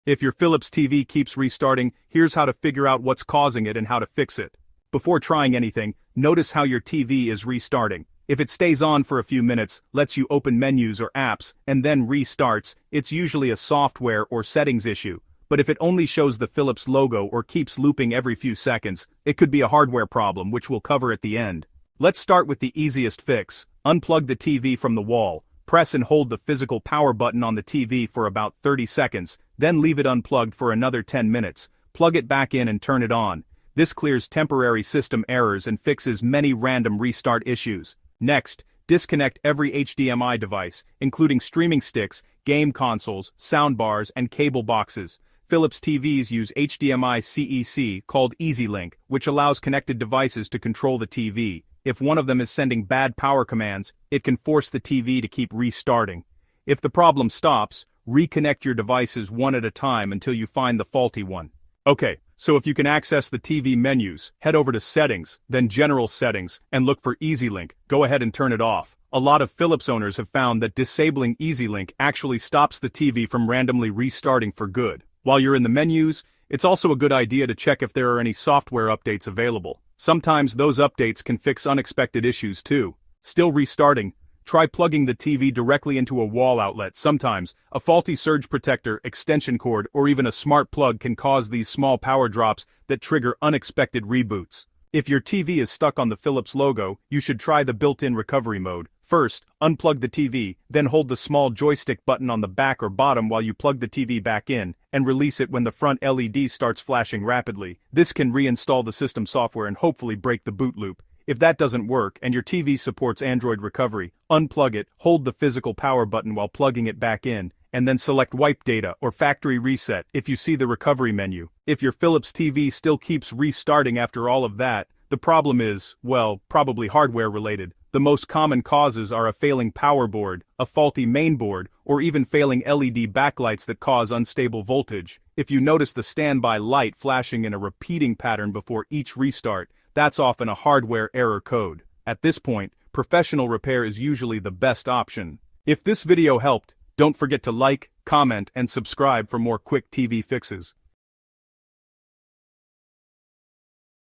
If your Philips TV keeps restarting, here's how to figure out what's causing it and how to fix it. Before trying anything, notice how your TV is restarting. If it stays on for a few minutes, lets you open menus or apps, and then restarts, it's usually a software or settings issue. But if it only shows the Philips logo or keeps looping every few seconds, it could be a hardware problem, which we'll cover at the end. Let's start with the easiest fix. Unplug the TV from the wall. Press and hold the physical power button on the TV for about 30 seconds, then leave it unplugged for another 10 minutes. Plug it back in and turn it on. This clears temporary system errors and fixes many random restart issues. Next, disconnect every HDMI device, including streaming sticks, game consoles, soundbars, and cable boxes. Philips TVs use HDMI-CEC called EasyLink, which allows connected devices to control the TV. If one of them is sending bad power commands, it can force the TV to keep restarting. If the problem stops, reconnect your devices one at a time until you find the faulty one. Okay, so if you can access the TV menus, head over to Settings, then General Settings, and look for EasyLink. Go ahead and turn it off. A lot of Philips owners have found that disabling EasyLink actually stops the TV from randomly restarting for good. While you're in the menus, it's also a good idea to check if there are any software updates available. Sometimes those updates can fix unexpected issues too. Still restarting? Try plugging the TV directly into a wall outlet. Sometimes, a faulty surge protector, extension cord, or even a smart plug can cause these small power drops that trigger unexpected reboots. If your TV is stuck on the Philips logo, you should try the built-in recovery mode. First, unplug the TV, then hold the small joystick button on the back or bottom while you plug the TV back in, and release it when the front LED starts flashing rapidly. This can reinstall the system software and hopefully break the boot loop. If that doesn't work and your TV supports Android recovery, unplug it, hold the physical power button while plugging it back in, and then select Wipe Data or Factory Reset if you see the recovery menu. If your Philips TV still keeps restarting after all of that, the problem is, well, probably hardware related. The most common causes are a failing power board, a faulty main board, or even failing LED backlights that cause unstable voltage. If you notice the standby light flashing in a repeating pattern before each restart, that's often a hardware error code. At this point, professional repair is usually the best option. If this video helped, don't forget to like, comment, and subscribe for more quick TV fixes.